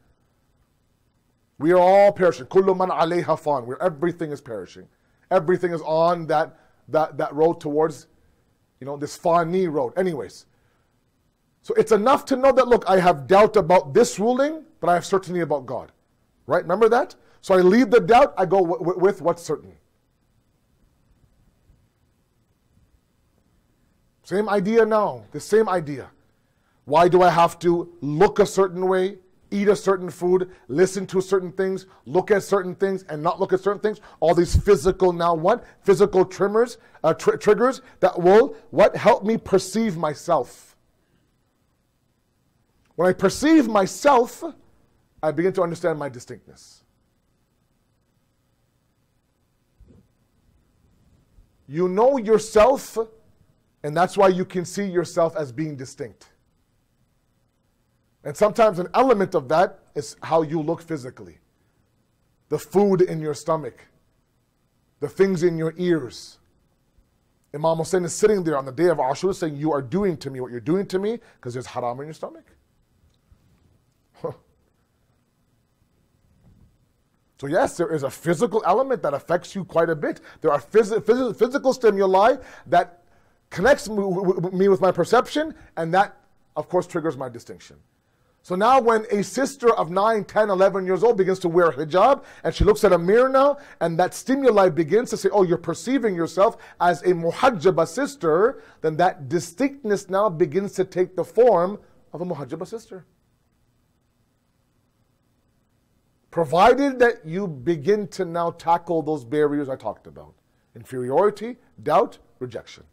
We are all perishing. Kullu man alayha fan, where everything is perishing. Everything is on that road towards, this fani road. Anyways. So it's enough to know that, look, I have doubt about this ruling, but I have certainty about God. Right? Remember that? So I leave the doubt, I go with what's certain. Same idea now, the same idea. Why do I have to look a certain way, eat a certain food, listen to certain things, look at certain things, and not look at certain things? All these physical Physical triggers that will, help me perceive myself. When I perceive myself, I begin to understand my distinctness. You know yourself, and that's why you can see yourself as being distinct. And sometimes an element of that is how you look physically. The food in your stomach. The things in your ears. Imam Hussein is sitting there on the day of Ashura saying, you are doing to me what you're doing to me because there's haram in your stomach. So yes, there is a physical element that affects you quite a bit. There are physical stimuli that connects me with my perception, and that, of course, triggers my distinction. So now when a sister of 9, 10, 11 years old begins to wear hijab, and she looks at a mirror now, and that stimuli begins to say, oh, you're perceiving yourself as a muhajjaba sister, then that distinctness now begins to take the form of a muhajjaba sister. Provided that you begin to now tackle those barriers I talked about. Inferiority, doubt, rejection.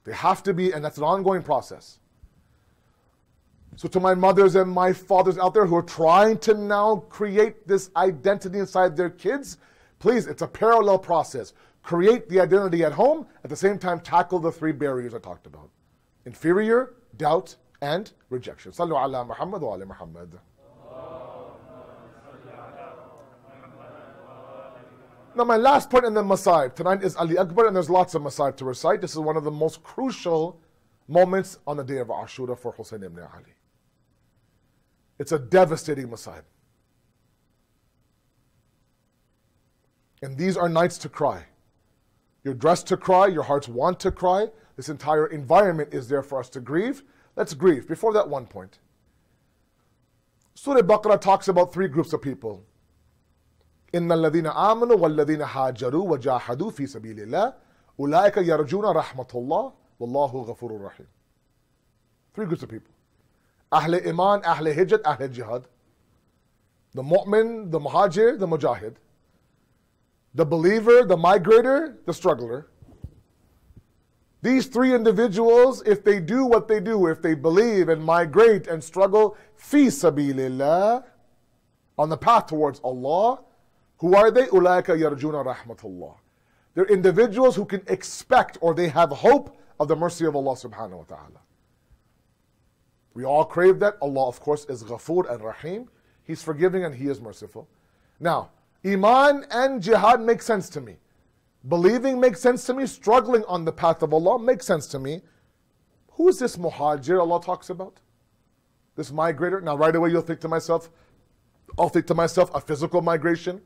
They have to be, and that's an ongoing process. So to my mothers and my fathers out there who are trying to now create this identity inside their kids, please, it's a parallel process. Create the identity at home, at the same time tackle the 3 barriers I talked about. Inferior, doubt, and rejection. Sallu ala Muhammad wa ala Muhammad. Now my last point in the Masaib tonight is Ali Akbar, and there's lots of Masaib to recite. This is one of the most crucial moments on the day of Ashura for Hussein ibn Ali. It's a devastating Masaib. And these are nights to cry. You're dressed to cry, your hearts want to cry. This entire environment is there for us to grieve. Let's grieve. Before that, one point. Surah Baqarah talks about 3 groups of people. إن الذين آمنوا والذين هاجروا وجاهدوا في سبيل الله أولئك يرجون رحمة الله والله غفور رحيم. 3 groups of people. Ahl Iman, Ahl Hijrat, Ahl Jihad. The Mu'min, the Muhajir, the Mujahid. The believer, the migrator, the struggler. These 3 individuals, if they do what they do, if they believe and migrate and struggle, fi sabilillah, on the path towards Allah, who are they? Ulaika yarjuna rahmatullah. They're individuals who can expect, or they have hope of the mercy of Allah subhanahu wa ta'ala. We all crave that. Allah, of course, is Ghafoor and Rahim. He's forgiving and He is merciful. Now, Iman and Jihad make sense to me. Believing makes sense to me. Struggling on the path of Allah makes sense to me. Who is this muhajir Allah talks about? This migrator? Now, right away I'll think to myself, a physical migration.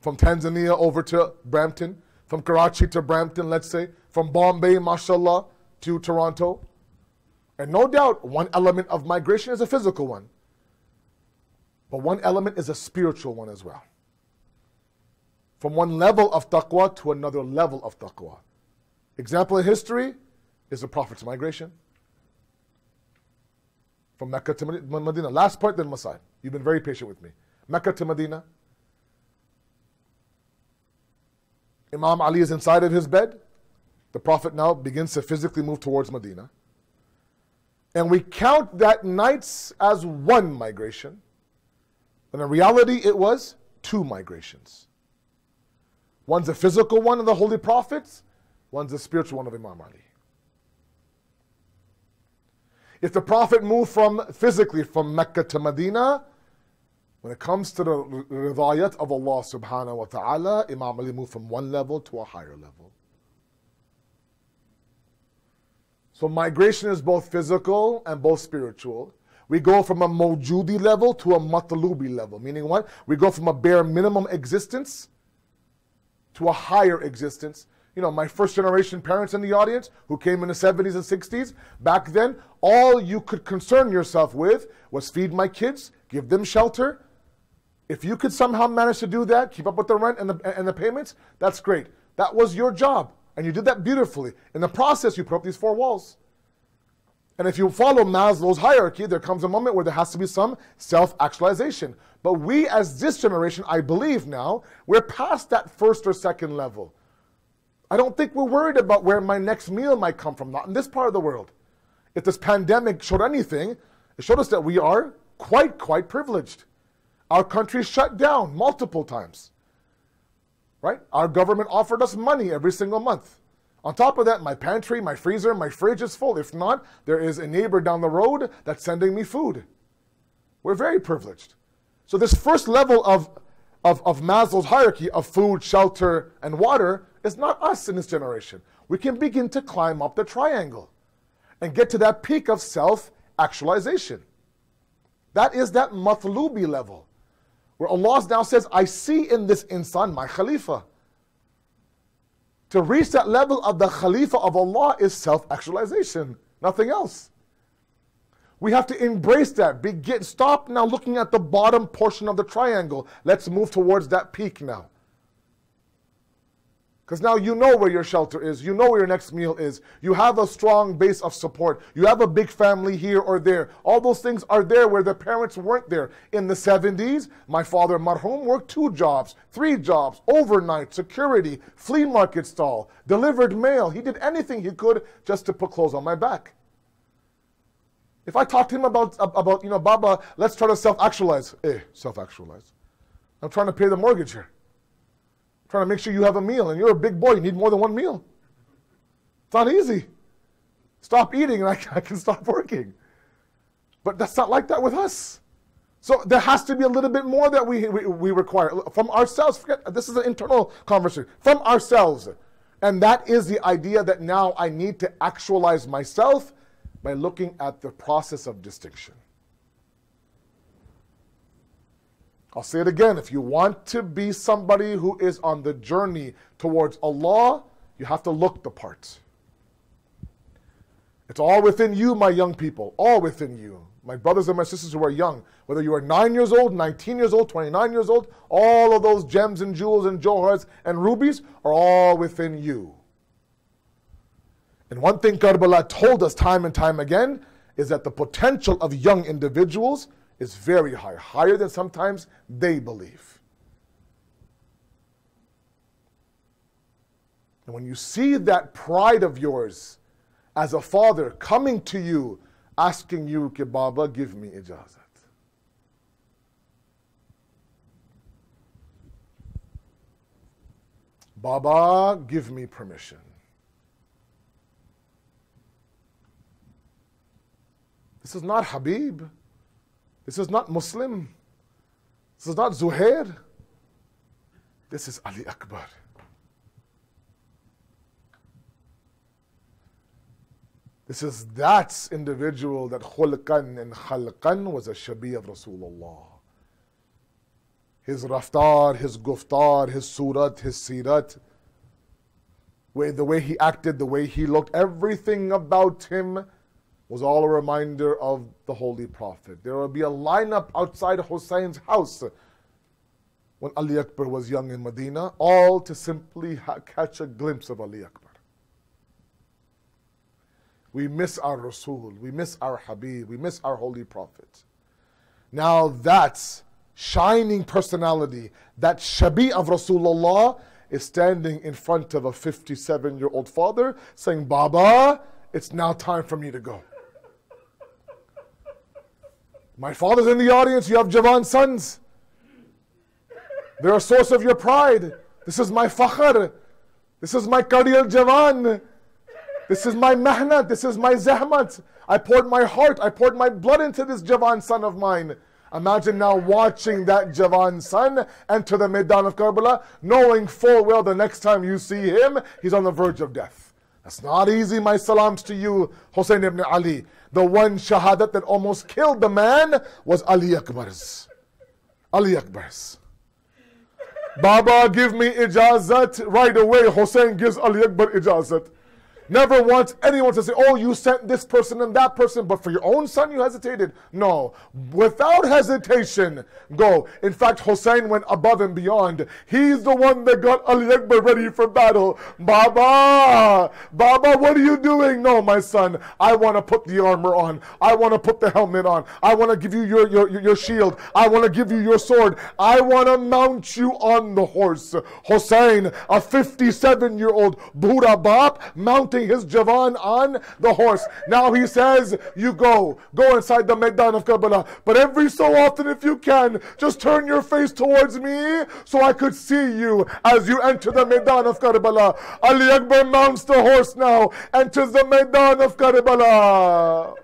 From Tanzania over to Brampton, from Karachi to Brampton, let's say, from Bombay, mashallah, to Toronto. And no doubt, one element of migration is a physical one. But one element is a spiritual one as well. From one level of taqwa to another level of taqwa. Example in history is the Prophet's migration. From Mecca to Medina. Last point, then Masaib. You've been very patient with me. Mecca to Medina. Imam Ali is inside of his bed. The Prophet now begins to physically move towards Medina. And we count that nights as 1 migration. When in reality it was 2 migrations. One's a physical one of the Holy Prophets. One's a spiritual one of Imam Ali. If the Prophet moved physically from Mecca to Medina, when it comes to the ridayat of Allah subhanahu wa ta'ala, Imam Ali moved from one level to a higher level. So migration is both physical and both spiritual. We go from a mawjudi level to a matlubi level. Meaning what? We go from a bare minimum existence to a higher existence. You know, my first generation parents in the audience who came in the 70s and 60s, back then, all you could concern yourself with was feed my kids, give them shelter. If you could somehow manage to do that, keep up with the rent and the payments, that's great. That was your job. And you did that beautifully. In the process, you put up these 4 walls. And if you follow Maslow's hierarchy, there comes a moment where there has to be some self-actualization. But we, as this generation, I believe now, we're past that first or second level. I don't think we're worried about where my next meal might come from, not in this part of the world. If this pandemic showed anything, it showed us that we are quite privileged. Our country shut down multiple times. Right? Our government offered us money every single month. On top of that, my pantry, my freezer, my fridge is full. If not, there is a neighbor down the road that's sending me food. We're very privileged. So this first level of Maslow's hierarchy of food, shelter, and water is not us in this generation. We can begin to climb up the triangle and get to that peak of self-actualization. That is that matlubi level, where Allah now says, I see in this insan my Khalifa. To reach that level of the Khalifa of Allah is self-actualization, nothing else. We have to embrace that. Stop now looking at the bottom portion of the triangle. Let's move towards that peak now. Because now you know where your shelter is. You know where your next meal is. You have a strong base of support. You have a big family here or there. All those things are there where the parents weren't there. In the 70s, my father, marhum, worked 2 jobs, 3 jobs, overnight, security, flea market stall, delivered mail. He did anything he could just to put clothes on my back. If I talk to him about Baba, let's try to self-actualize. Self-actualize. I'm trying to pay the mortgage here. Trying to make sure you have a meal, and you're a big boy, you need more than 1 meal. It's not easy. Stop eating and I can stop working. But that's not like that with us. So there has to be a little bit more that we require from ourselves. Forget, this is an internal conversation. From ourselves. And that is the idea that now I need to actualize myself by looking at the process of distinction. I'll say it again. If you want to be somebody who is on the journey towards Allah, you have to look the part. It's all within you, my young people. All within you. My brothers and my sisters who are young. Whether you are 9 years old, 19 years old, 29 years old, all of those gems and jewels and johars and rubies are all within you. And one thing Karbala told us time and time again is that the potential of young individuals is very high, higher than sometimes they believe. And when you see that pride of yours as a father coming to you, asking you, Ke Baba, give me ijazat. Baba, give me permission. This is not Habib. This is not Muslim. This is not Zuhair. This is Ali Akbar. This is that individual that khulqan and khalqan was a shabi of Rasulullah. His raftar, his guftar, his surat, his sirat, the way he acted, the way he looked, everything about him was all a reminder of the Holy Prophet. There will be a lineup outside Hussein's house when Ali Akbar was young in Medina, all to simply catch a glimpse of Ali Akbar. We miss our Rasul, we miss our Habib, we miss our Holy Prophet. Now that's shining personality, that Shabi of Rasulullah is standing in front of a 57-year-old father saying, Baba, it's now time for me to go. My father's in the audience, you have Javan sons. They're a source of your pride. This is my fakhar. This is my Kariyal Javan. This is my mehnat. This is my zahmat. I poured my heart, I poured my blood into this Javan son of mine. Imagine now watching that Javan son enter the Maidan of Karbala, knowing full well the next time you see him, he's on the verge of death. That's not easy. My salams to you, Hussein ibn Ali. The one shahadat that almost killed the man was Ali Akbar's. Ali Akbar's. Baba, give me ijazat. Right away, Hussein gives Ali Akbar ijazat. Never wants anyone to say, oh, you sent this person and that person, but for your own son you hesitated. No, without hesitation, go. In fact, Hussein went above and beyond. He's the one that got Ali Akbar ready for battle. Baba, Baba, what are you doing? No, my son, I want to put the armor on. I want to put the helmet on. I want to give you your shield. I want to give you your sword. I want to mount you on the horse. Hussein, a 57-year-old Buddha Bap, mounting his Javan on the horse. Now he says, you go inside the Maidan of Karbala. But every so often, if you can, just turn your face towards me so I could see you as you enter the Maidan of Karbala. Ali Akbar mounts the horse now, enters the Maidan of Karbala.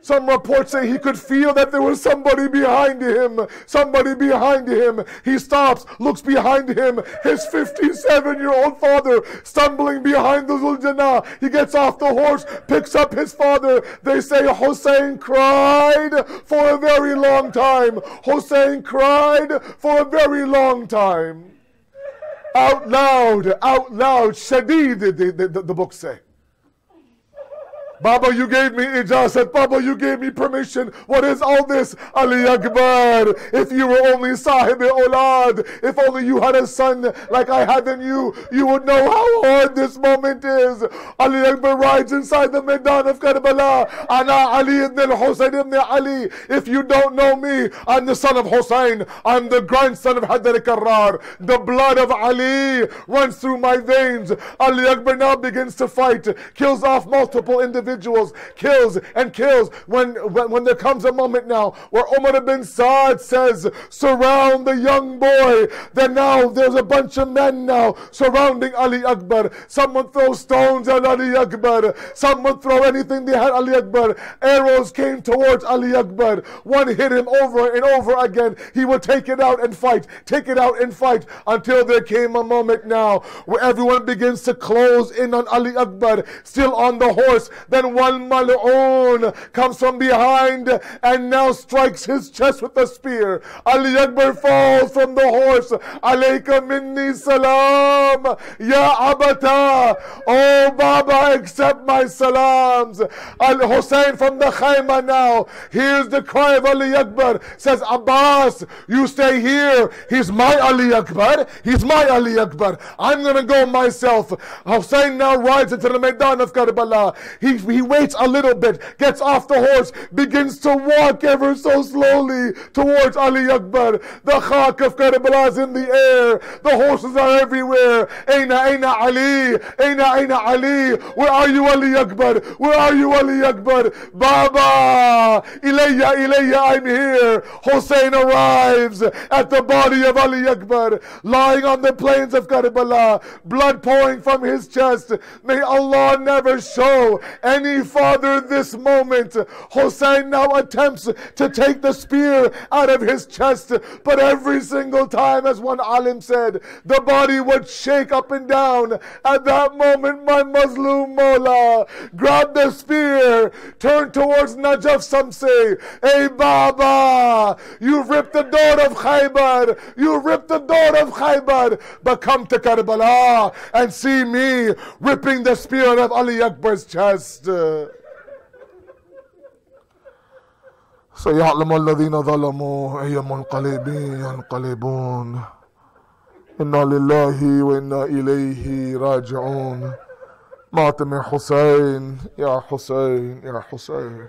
Some reports say he could feel that there was somebody behind him. Somebody behind him. He stops, looks behind him. His 57-year-old father stumbling behind the Zuljana. He gets off the horse, picks up his father. They say Hussein cried for a very long time. Hussein cried for a very long time. Out loud, Shadid, the books say. Baba, you gave me ijazat. Baba, you gave me permission. What is all this? Ali Akbar. If you were only sahib-e-olad, if only you had a son like I have in you, you would know how hard this moment is. Ali Akbar rides inside the Maidan of Karbala. Ana Ali ibn al-Husayn ibn Ali. If you don't know me, I'm the son of Hussein. I'm the grandson of Haidar Karrar. The blood of Ali runs through my veins. Ali Akbar now begins to fight, kills off multiple individuals, kills and kills. When there comes a moment now where Umar ibn Saad says, surround the young boy, then now there's a bunch of men now surrounding Ali Akbar. Someone throws stones at Ali Akbar. Someone throw anything they had Ali Akbar. Arrows came towards Ali Akbar. One hit him over and over again. He would take it out and fight, take it out and fight, until there came a moment now where everyone begins to close in on Ali Akbar, still on the horse. Then one mal'oon comes from behind and now strikes his chest with a spear. Ali Akbar falls from the horse. Alayka minni salam, ya abata. Oh Baba, accept my salams. Al Hussein from the khayma now hears the cry of Ali Akbar, says, Abbas, you stay here. He's my Ali Akbar. He's my Ali Akbar. I'm going to go myself. Hussein now rides into the Maidan of Karbala. He waits a little bit, gets off the horse, begins to walk ever so slowly towards Ali Akbar. The khak of Karbala is in the air. The horses are everywhere. Aina Ali. Aina Ali. Where are you, Ali Akbar? Where are you, Ali Akbar? Baba, Ilayya, I'm here. Hussein arrives at the body of Ali Akbar, lying on the plains of Karbala, blood pouring from his chest. May Allah never show any father this moment. Hussein now attempts to take the spear out of his chest, but every single time, as one alim said, the body would shake up and down. At that moment, my Muslim Mola grabbed the spear, turned towards Najaf. Some say, hey Baba, you've ripped the door of Khaybar, you ripped the door of Khaybar, but come to Karbala and see me ripping the spear out of Ali Akbar's chest. سيعلم الذين ظلموا أي منقلب ينقلبون إنا لله وإنا إليه راجعون. ماتم حسين يا حسين يا حسين.